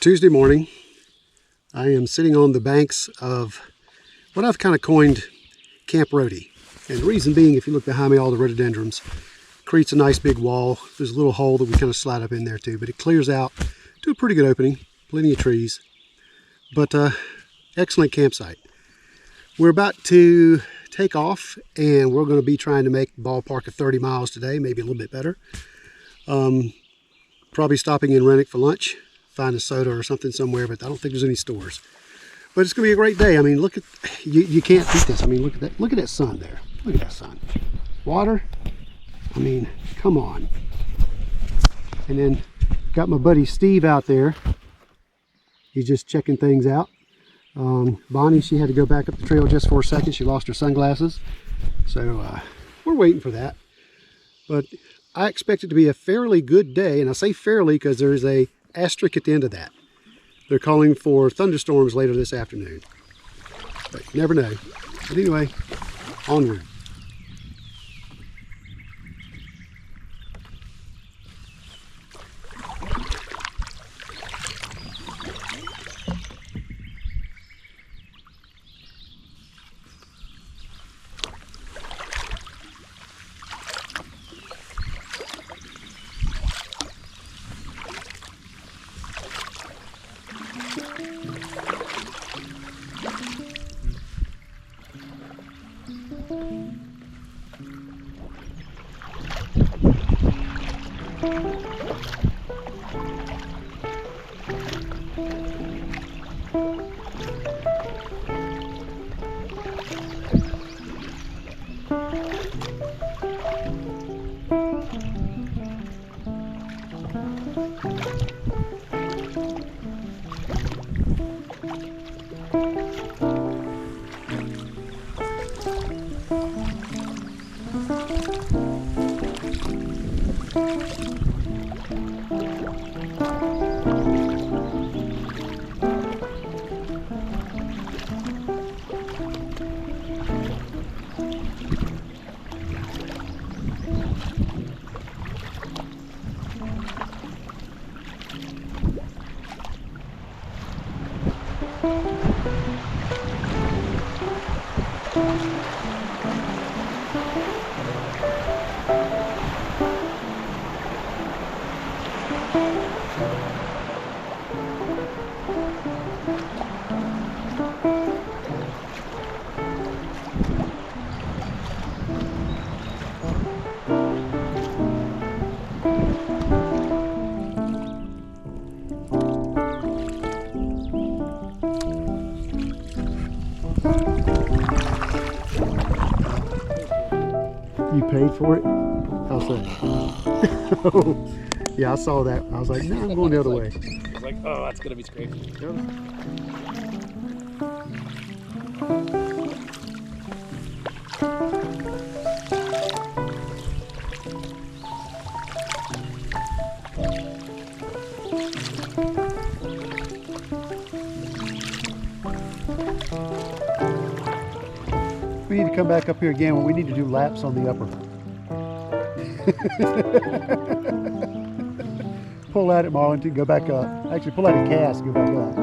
Tuesday morning. I am sitting on the banks of what I've kind of coined Camp Rhodey. And the reason being, if you look behind me, all the rhododendrons, creates a nice big wall. There's a little hole that we kind of slide up in there too, but it clears out to a pretty good opening, plenty of trees, but excellent campsite. We're about to take off and we're going to be trying to make a ballpark of 30 miles today, maybe a little bit better. Probably stopping in Renick for lunch, find a soda or something somewhere, but I don't think there's any stores. But it's going to be a great day. I mean, look at, you can't beat this. I mean, look at that sun there. Look at that sun. Water, I mean, come on. And then got my buddy Steve out there. He's just checking things out. Bonnie, she had to go back up the trail just for a second. She lost her sunglasses. So we're waiting for that. But I expect it to be a fairly good day. And I say fairly because there's a asterisk at the end of that. They're calling for thunderstorms later this afternoon. But you never know. But anyway, onward. You paid for it? How's that? Yeah, I saw that. I was like, no, I'm going the other way. I was like, oh, that's going to be scraped. We need to come back up here again when we need to do laps on the upper. Pull out at Marlington, go back up. Actually, pull out at Cass, go back up.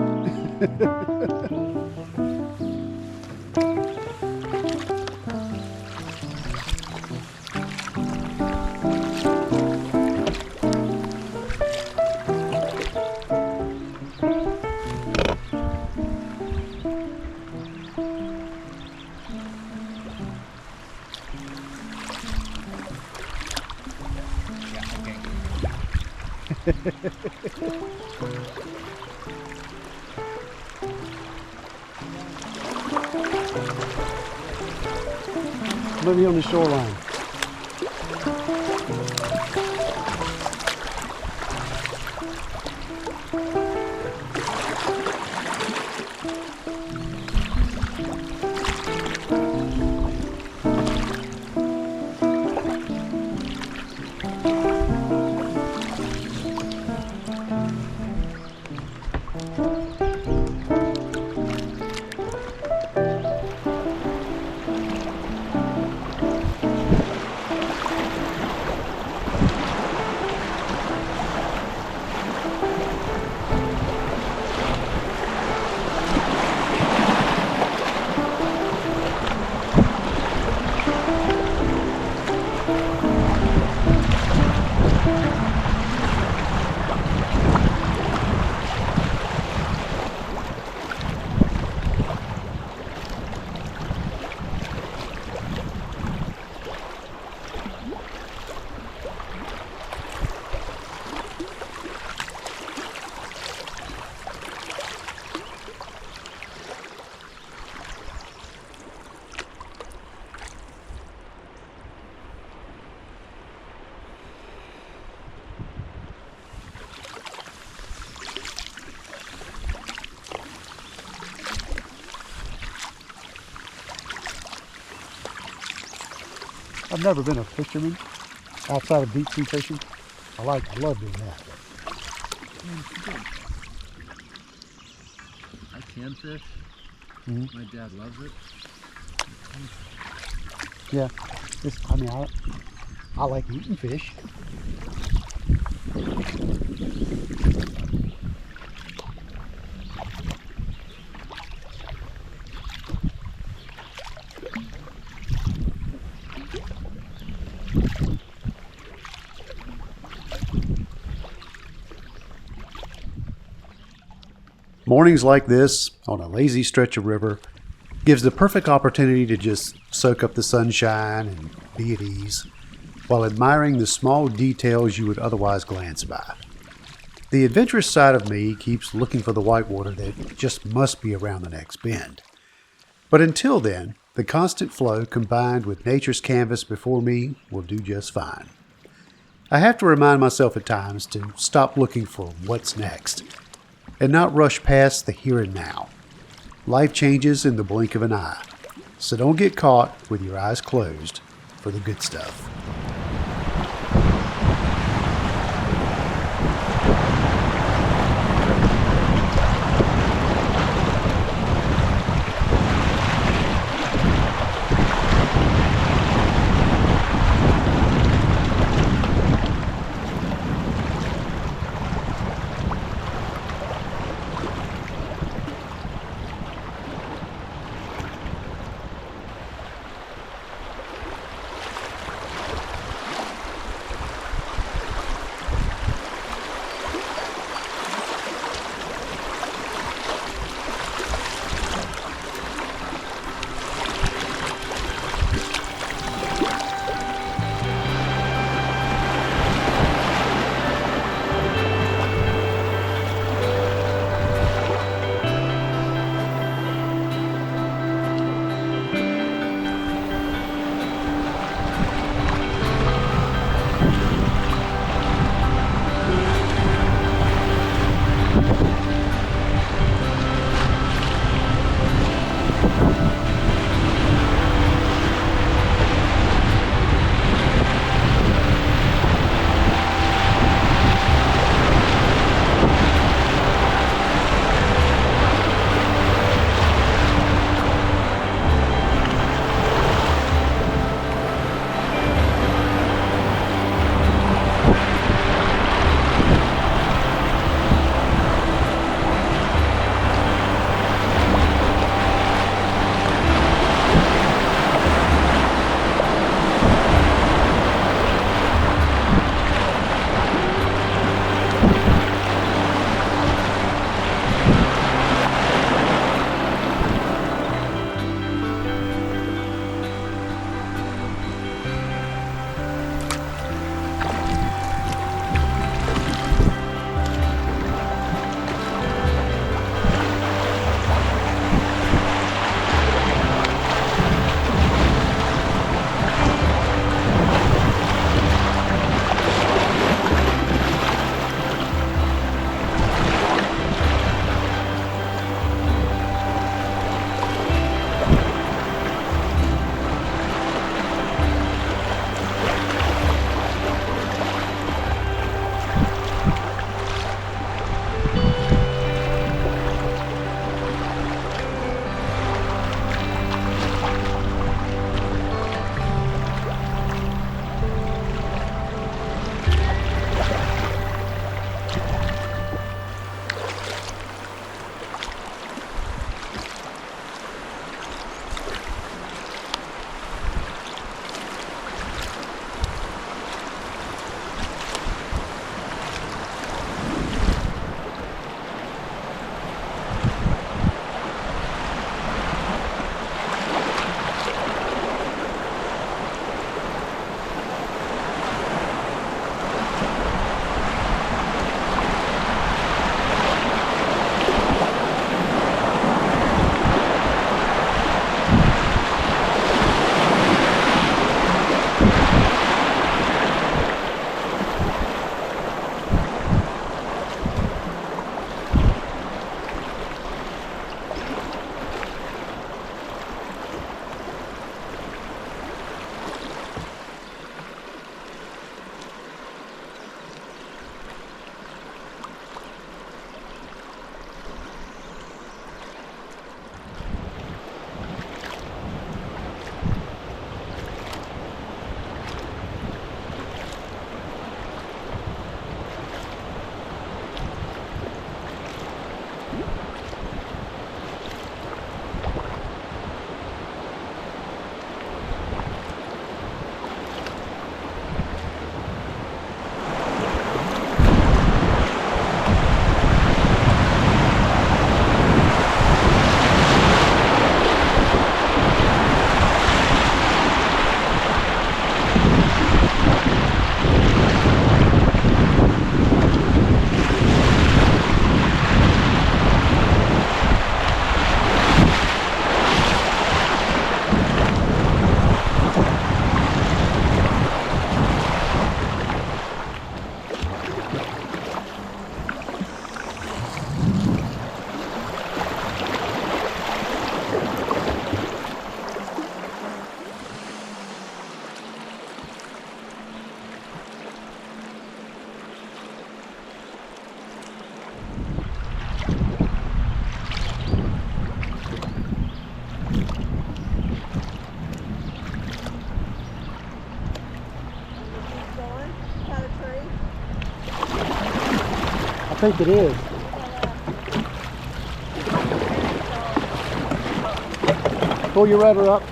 Living on the shoreline. I've never been a fisherman outside of deep sea fishing. I love doing that. I can fish. Mm-hmm. My dad loves it. Yeah, I like eating fish. Mornings like this, on a lazy stretch of river, gives the perfect opportunity to just soak up the sunshine and be at ease, while admiring the small details you would otherwise glance by. The adventurous side of me keeps looking for the whitewater that just must be around the next bend. But until then, the constant flow combined with nature's canvas before me will do just fine. I have to remind myself at times to stop looking for what's next, and not rush past the here and now. Life changes in the blink of an eye, so don't get caught with your eyes closed for the good stuff. think it is. Pull your rudder up.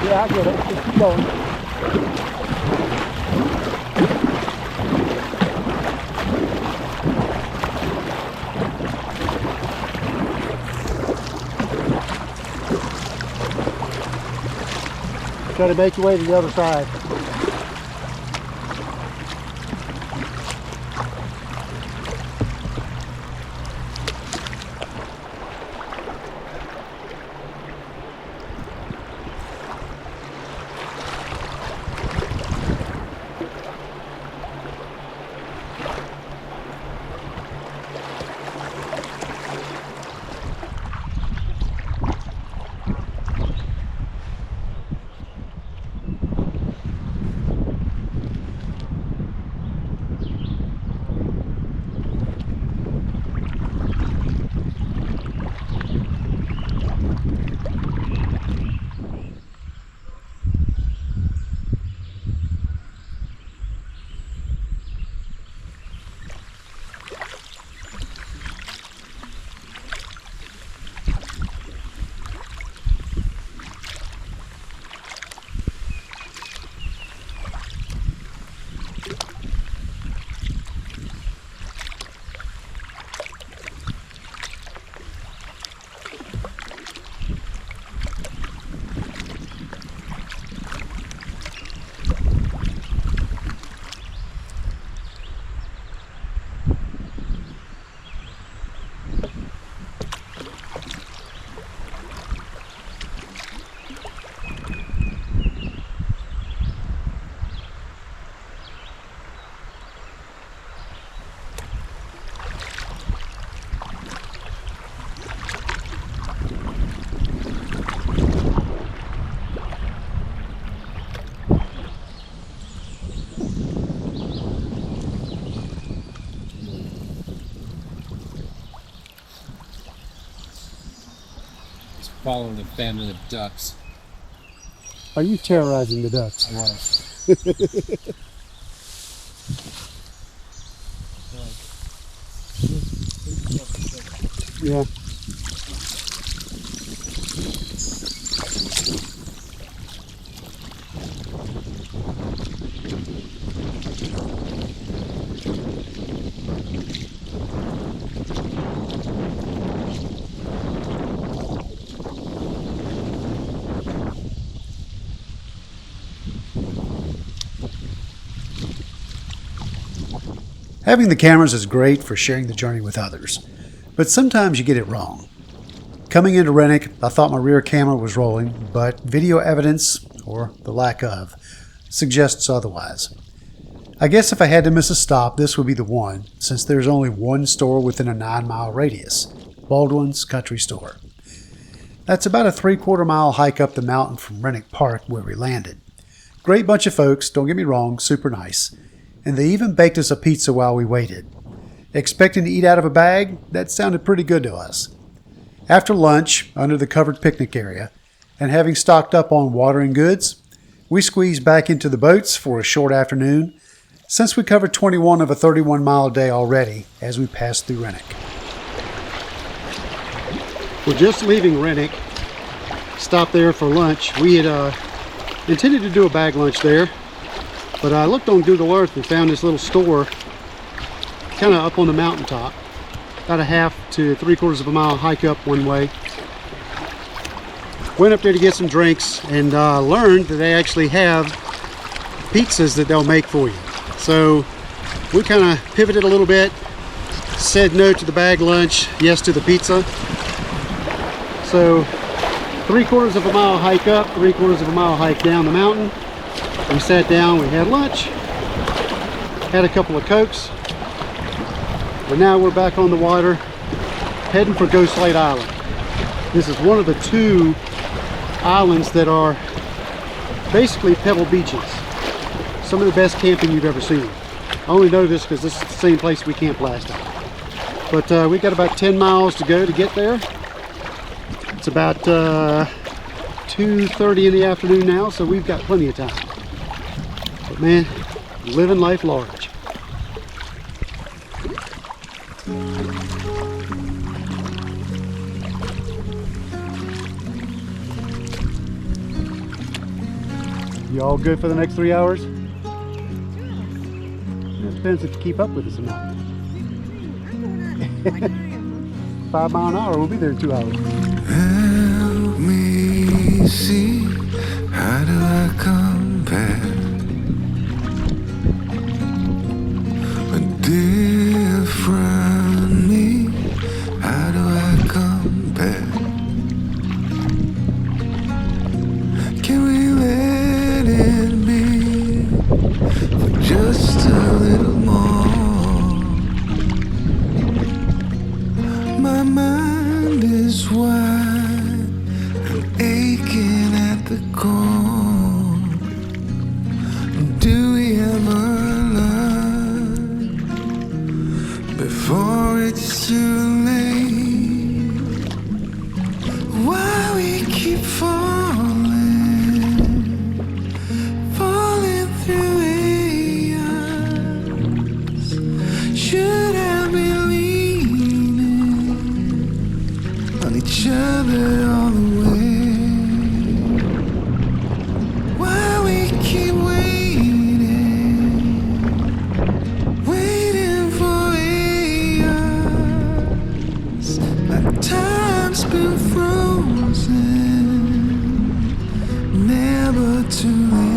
Yeah, I get it. Just keep going. Try to make your way to the other side. Following a family of ducks. Are you terrorizing the ducks? I was. Yeah. Having the cameras is great for sharing the journey with others, but sometimes you get it wrong. Coming into Renick, I thought my rear camera was rolling, but video evidence, or the lack of, suggests otherwise. I guess if I had to miss a stop, this would be the one, since there's only one store within a 9-mile radius, Baldwin's Country Store. That's about a 3/4 mile hike up the mountain from Renick Park where we landed. Great bunch of folks, don't get me wrong, super nice. And they even baked us a pizza while we waited. Expecting to eat out of a bag, that sounded pretty good to us. After lunch, under the covered picnic area, and having stocked up on water and goods, we squeezed back into the boats for a short afternoon, since we covered 21 of a 31-mile day already as we passed through Renick. We're just leaving Renick, stopped there for lunch. We had intended to do a bag lunch there, but I looked on Google Earth and found this little store kind of up on the mountaintop. About a 1/2 to 3/4 of a mile hike up one way. Went up there to get some drinks and learned that they actually have pizzas that they'll make for you. So we kind of pivoted a little bit, said no to the bag lunch, yes to the pizza. So 3/4 of a mile hike up, 3/4 of a mile hike down the mountain. We sat down, we had lunch, had a couple of Cokes, but now we're back on the water, heading for Ghost Light Island. This is one of the 2 islands that are basically pebble beaches. Some of the best camping you've ever seen. I only know this because this is the same place we camped last time. But we got about 10 miles to go to get there. It's about 2 2:30 in the afternoon now, so we've got plenty of time. But man, living life large. You all good for the next 3 hours? It depends if you keep up with us or not. 5 miles an hour, we'll be there in 2 hours. Help me see, how do I compare a different me? How do I compare? Can we let it be for just a little more? My mind is wide and aching at the core. Do we ever learn before it's too late? Why we keep falling through aeons? Should I be on each other all the way? Why we keep waiting for aeons? Like time's been frozen, never too late.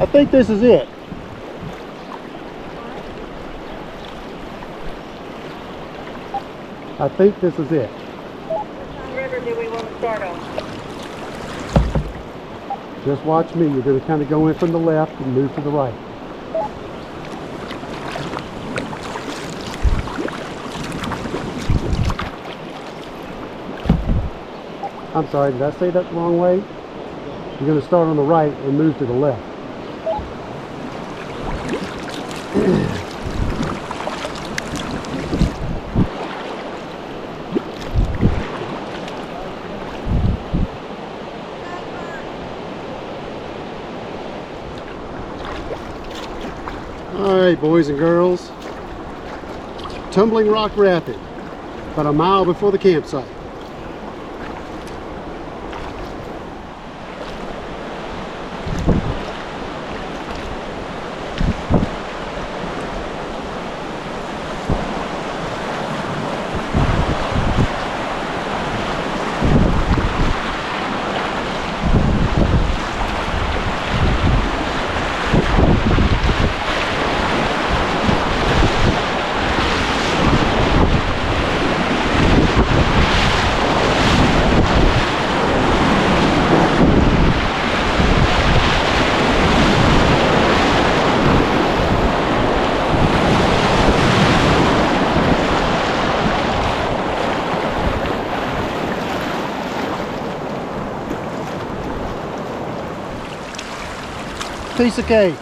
I think this is it. I think this is it. What river do we want to start on? Just watch me. You're going to kind of go in from the left and move to the right. I'm sorry, did I say that the wrong way? You're going to start on the right and move to the left. Alright, boys and girls, Tumbling Rock Rapid, about a mile before the campsite. Piece of cake.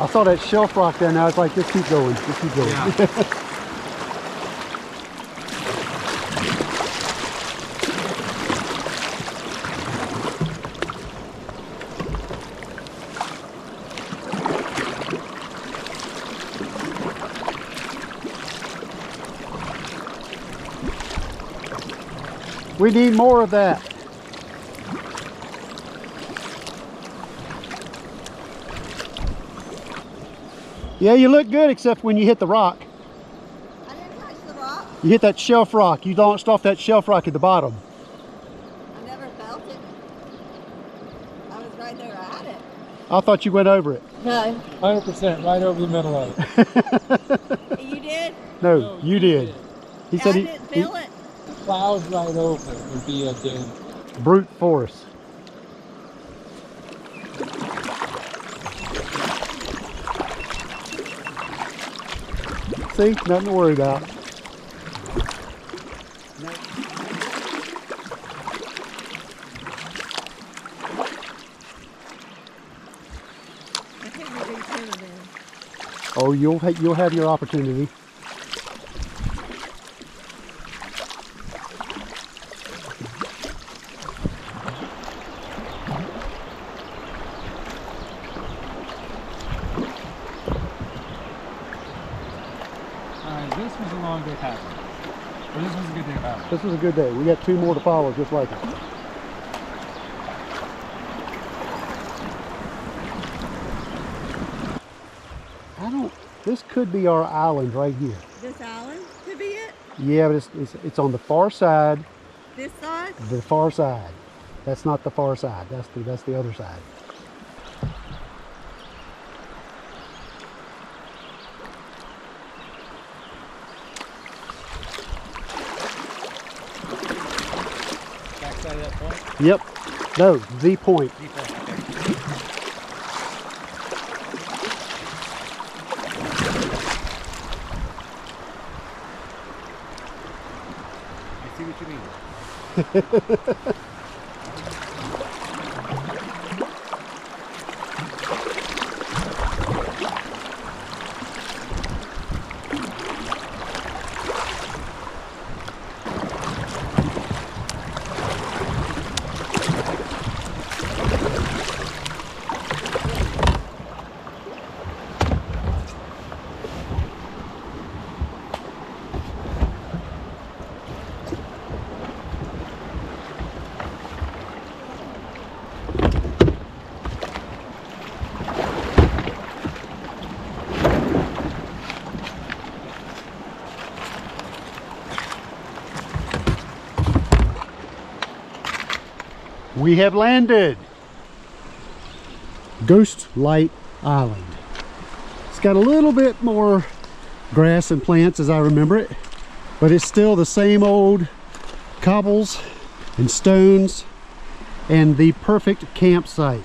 I saw that shelf rock there, now it's like, just keep going, just keep going. Yeah. We need more of that. Yeah, you look good except when you hit the rock. I didn't touch the rock. You hit that shelf rock. You launched off that shelf rock at the bottom. I never felt it. I was right there at it. I thought you went over it. No. 100% right over the middle of it. You did? No, you did. He said I didn't feel it. Clouds right over it would be a damn. Brute force. See, nothing to worry about. I think we do tuna then. Oh, you'll have your opportunity. This was a long day paddling. But this was a good day paddling. This was a good day. We got 2 more to follow just like it. This could be our island right here. This island could be it? Yeah, but it's on the far side. This side? The far side. That's not the far side. That's the other side. Backside of that point? Yep. No, the point. The point, okay. I see what you mean. We have landed. Ghost Light Island. It's got a little bit more grass and plants as I remember it, but it's still the same old cobbles and stones and the perfect campsite.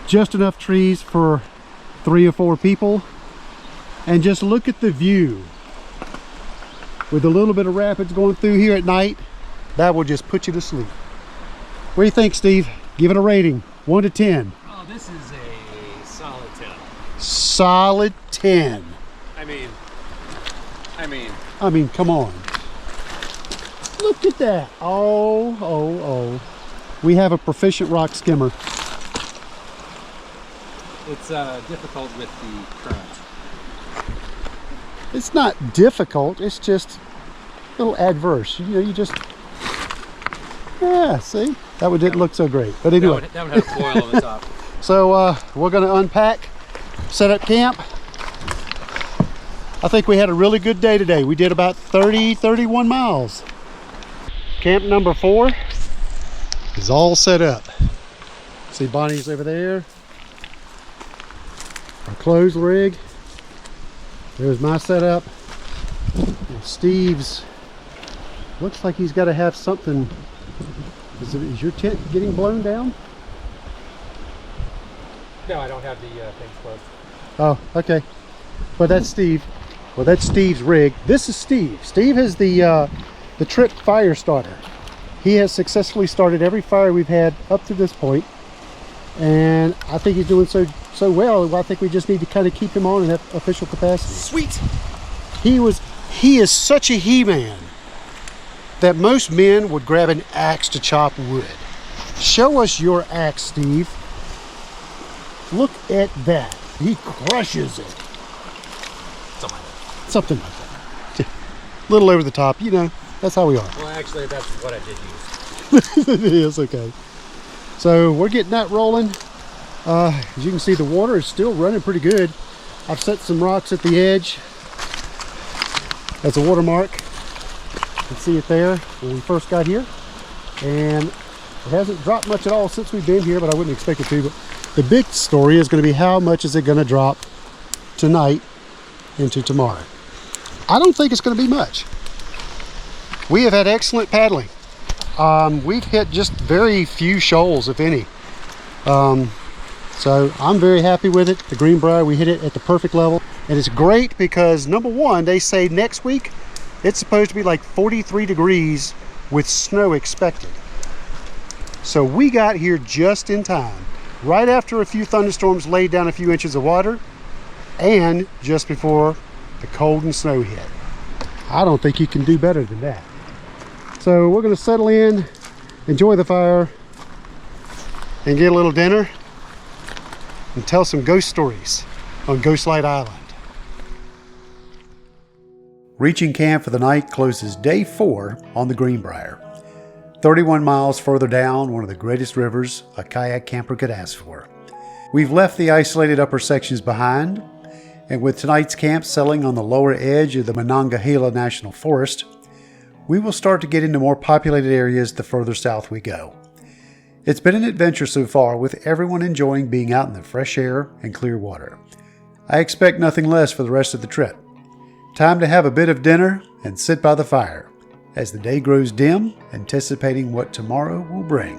Just enough trees for 3 or 4 people, and just look at the view. With a little bit of rapids going through here at night, that will just put you to sleep. What do you think, Steve? Give it a rating, 1 to 10. Oh, this is a solid 10. Solid 10. I mean, come on. Look at that. Oh. We have a proficient rock skimmer. It's difficult with the current. It's not difficult, it's just a little adverse. You know, you just, yeah, see? That one didn't look so great. But anyway. that would have foil on the top. So we're going to unpack, set up camp. I think we had a really good day today. We did about 31 miles. Camp number 4 is all set up. See Bonnie's over there. Our clothes rig. There's my setup. And Steve's, looks like he's got to have something. Is your tent getting blown down? No, I don't have the things closed. Oh, okay. Well, that's Steve. Well, that's Steve's rig. This is Steve. Steve has the Trip fire starter. He has successfully started every fire we've had up to this point. And I think he's doing so well. I think we just need to kind of keep him on in that official capacity. Sweet. He is such a he-man that most men would grab an axe to chop wood. Show us your axe, Steve. Look at that. He crushes it. Something like that. A little over the top, you know, that's how we are. Well, actually, that's what I did use. It is, okay. So we're getting that rolling. As you can see, the water is still running pretty good. I've set some rocks at the edge as a watermark. You can see it there when we first got here. And it hasn't dropped much at all since we've been here, but I wouldn't expect it to. But the big story is going to be how much is it going to drop tonight into tomorrow. I don't think it's going to be much. We have had excellent paddling. We've hit just very few shoals, if any. So I'm very happy with it. The Greenbrier, we hit it at the perfect level. And it's great because, number one, they say next week it's supposed to be like 43 degrees with snow expected. So we got here just in time, right after a few thunderstorms laid down a few inches of water, and just before the cold and snow hit. I don't think you can do better than that. So we're going to settle in, enjoy the fire, and get a little dinner, and tell some ghost stories on Ghost Light Island. Reaching camp for the night closes day 4 on the Greenbrier. 31 miles further down, one of the greatest rivers a kayak camper could ask for. We've left the isolated upper sections behind, and with tonight's camp settling on the lower edge of the Monongahela National Forest, we will start to get into more populated areas the further south we go. It's been an adventure so far, with everyone enjoying being out in the fresh air and clear water. I expect nothing less for the rest of the trip. Time to have a bit of dinner and sit by the fire as the day grows dim, anticipating what tomorrow will bring.